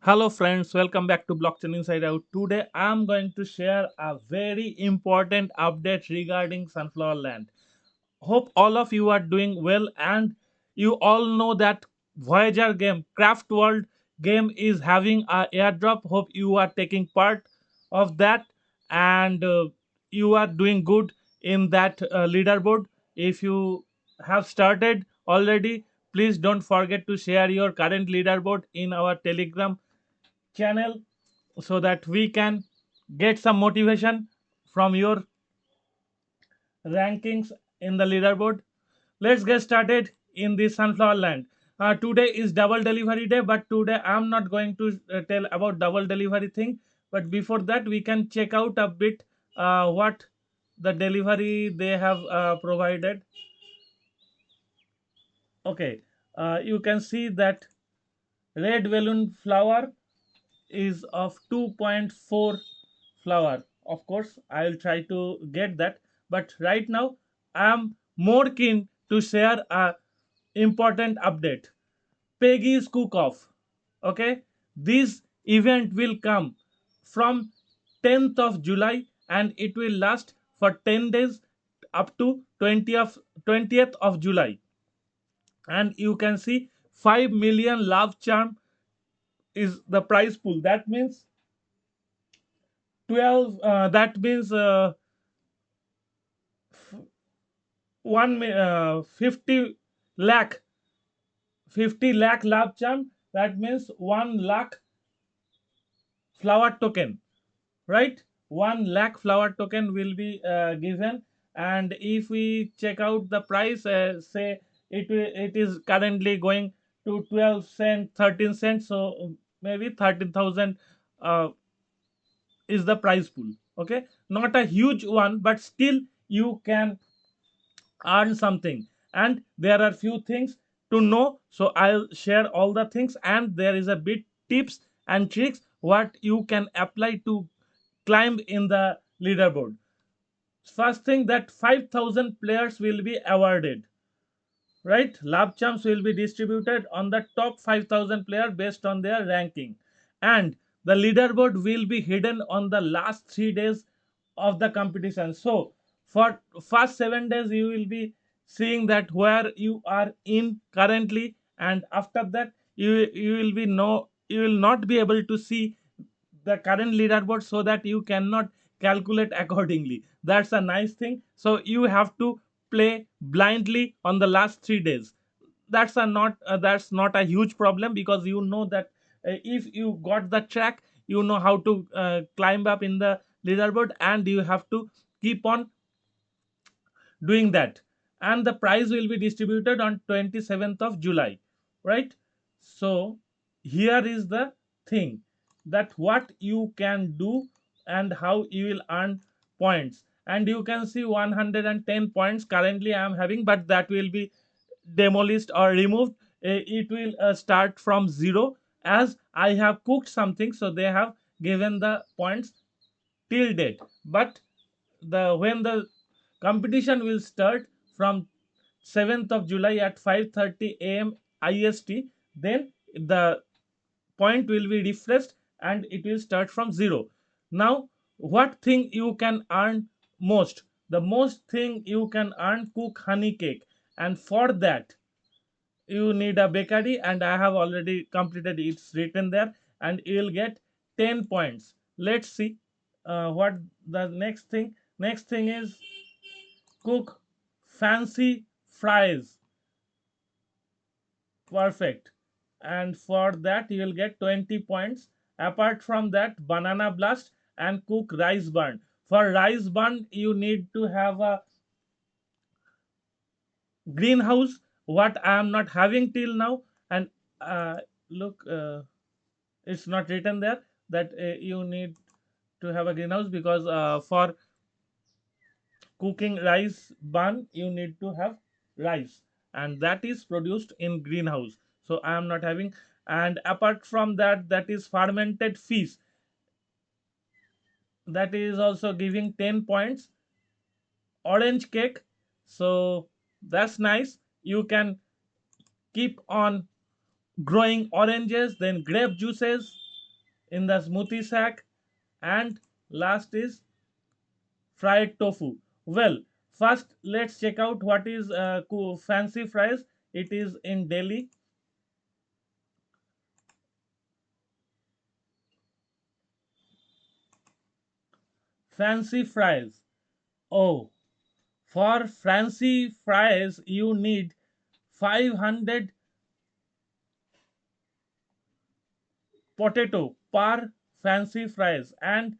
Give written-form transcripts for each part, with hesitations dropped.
Hello friends, welcome back to Blockchain Inside Out. Today I'm going to share a very important update regarding Sunflowerland. Hope all of you are doing well and you all know that Voyager game, Craft World game is having a airdrop. Hope you are taking part of that and you are doing good in that leaderboard. If you have started already, please don't forget to share your current leaderboard in our Telegram channel so that we can get some motivation from your rankings in the leaderboard. Let's get started in the Sunflower Land. Today is double delivery day, but today I'm not going to tell about double delivery thing. But before that, we can check out a bit what the delivery they have provided. Okay, you can see that red balloon flower is of 2.4 flower. Of course, I will try to get that. But right now, I am more keen to share a important update. Peggy's cook off. Okay, this event will come from 10th of July and it will last for 10 days up to 20th of July. And you can see 5 million love charm is the prize pool. That means 12 that means 50 lakh 50 lakh lab charm. That means 1 lakh flower token, right? 1 lakh flower token will be given. And if we check out the price, say it is currently going to 12 cent 13 cents, so maybe 13,000 uh, is the price pool. Okay, not a huge one, but still you can earn something. And there are few things to know, so I'll share all the things, and there is a bit tips and tricks what you can apply to climb in the leaderboard. First thing, that 5,000 players will be awarded, right? Lab champs will be distributed on the top 5,000 player based on their ranking, and the leaderboard will be hidden on the last 3 days of the competition. So for first 7 days you will be seeing that where you are in currently, and after that you will be no you will not be able to see the current leaderboard, so that you cannot calculate accordingly. That's a nice thing. So you have to play blindly on the last 3 days. That's not a huge problem, because you know that if you got the track, you know how to climb up in the leaderboard, and you have to keep on doing that. And the prize will be distributed on 27th of July, right? So here is the thing, that what you can do and how you will earn points. And you can see 110 points currently I am having, but that will be demolished or removed. It will start from zero, as I have cooked something, so they have given the points till date. But the when the competition will start from 7th of July at 5:30 a.m. IST, then the point will be refreshed and it will start from zero. Now, what thing you can earn most? The most thing you can earn, cook honey cake, and for that you need a bakery, and I have already completed. It's written there, and you will get 10 points. Let's see what the next thing is. Cook fancy fries. Perfect. And for that you will get 20 points. Apart from that, banana blast and cook rice burn. For rice burn you need to have a greenhouse, what I am not having till now. And look, it's not written there that you need to have a greenhouse, because for cooking rice bun you need to have rice, and that is produced in greenhouse, so I am not having. And apart from that, that is fermented fish, that is also giving 10 points. Orange cake, so that's nice. You can keep on growing oranges, then grape juices, in the smoothie sack, and last is fried tofu. Well, first let's check out what is fancy fries. It is in Delhi. Fancy fries. Oh, for fancy fries you need 500 potato per fancy fries, and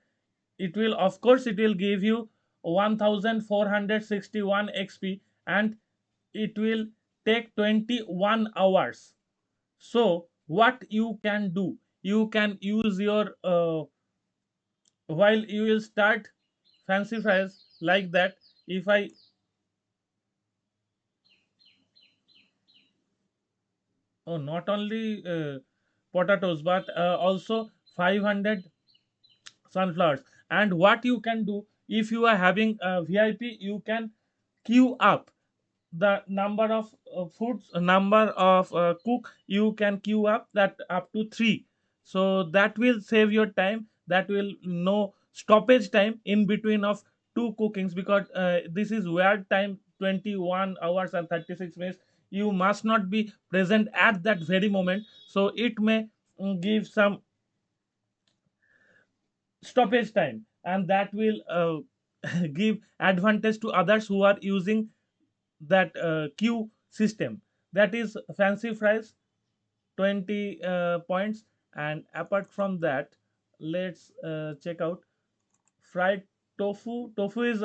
it will, of course, it will give you 1461 xp, and it will take 21 hours. So what you can do, you can use your while you will start fancy fries like that. If I, oh, not only potatoes but also 500 sunflowers. And what you can do, if you are having a vip, you can queue up the number of foods, number of cook, you can queue up that up to 3. So that will save your time, that will no stoppage time in between of two cookings, because this is weird time, 21 hours and 36 minutes. You must not be present at that very moment, so it may give some stoppage time, and that will give advantage to others who are using that queue system. That is fancy fries, 20 points. And apart from that, let's check out fried tofu. Tofu is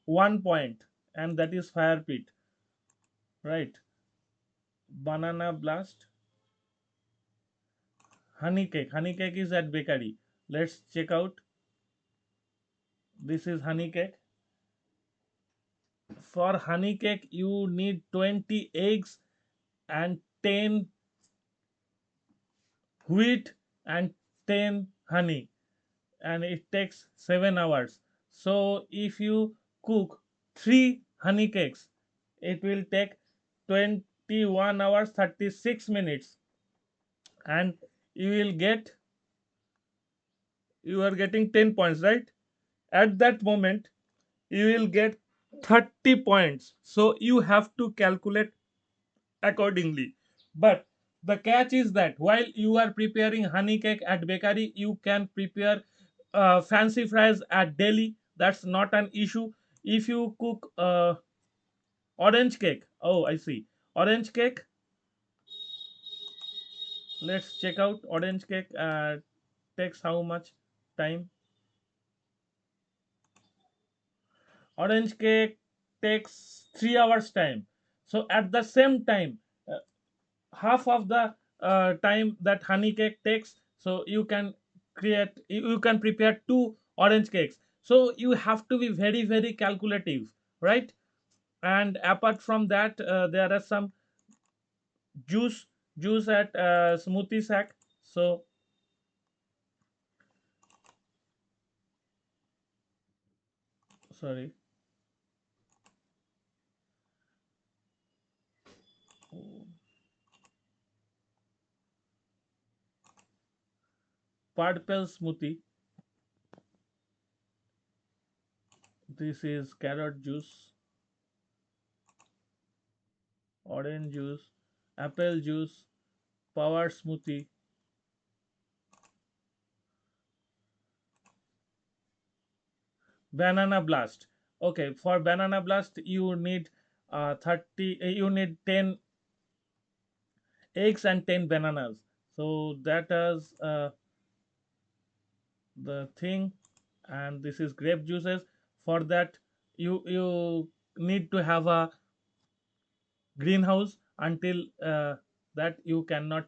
1 point, and that is fire pit, right? Banana blast. Honey cake is at bakery. Let's check out. This is honey cake. For honey cake you need 20 eggs and 10 wheat and 10 honey, and it takes 7 hours. So if you cook 3 honey cakes, it will take 21 hours 36 minutes, and you will get, you are getting 10 points, right? At that moment you will get 30 points, so you have to calculate accordingly. But the catch is that while you are preparing honey cake at bakery, you can prepare fancy fries at Delhi. That's not an issue. If you cook orange cake, oh, I see. Orange cake, let's check out. Orange cake takes how much time? Orange cake takes 3 hours time. So at the same time, uh, half of the time that honey cake takes, so you can prepare two orange cakes. So you have to be very very calculative, right? And apart from that, there are some juice juice at smoothie sack. So sorry, purple smoothie. This is carrot juice, orange juice, apple juice, power smoothie, banana blast. Okay, for banana blast you need 30, you need 10 eggs and 10 bananas. So that is the thing. And this is grape juices. For that, you need to have a greenhouse. Until that you cannot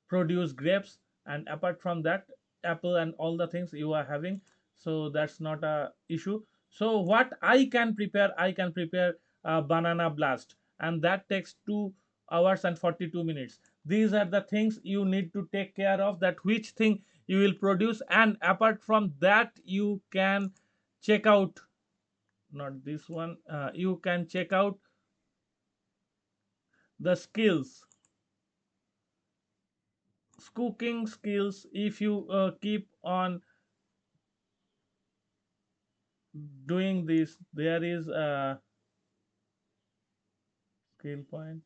produce grapes. And apart from that, apple and all the things you are having, so that's not a issue. So what I can prepare a banana blast, and that takes 2 hours and 42 minutes. These are the things you need to take care of, that which thing you will produce. And apart from that, you can check out, not this one, you can check out the skills. cooking skills. If you keep on doing this, there is a skill point.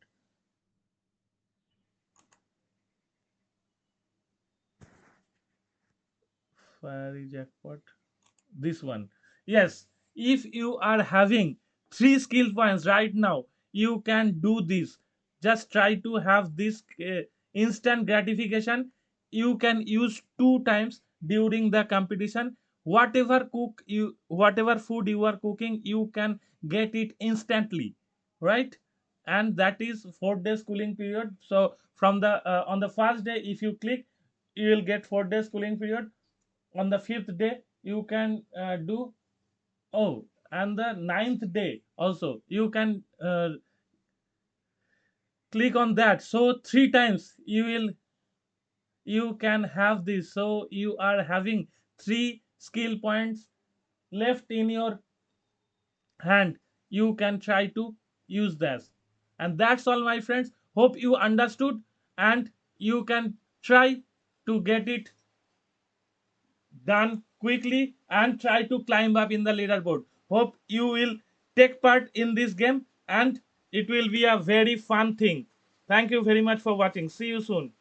Fiery jackpot. This one. Yes, if you are having three skill points right now, you can do this. Just try to have this instant gratification. You can use two times during the competition. Whatever food you are cooking, you can get it instantly, right? And that is 4 days cooling period. So from the on the first day, if you click, you will get 4 days cooling period. On the fifth day you can do. Oh, and the ninth day also you can click on that. So three times you can have this. So you are having three skill points left in your hand. You can try to use this. And that's all, my friends. Hope you understood, and you can try to get it done quickly and try to climb up in the leaderboard. Hope you will take part in this game, and it will be a very fun thing. Thank you very much for watching. See you soon.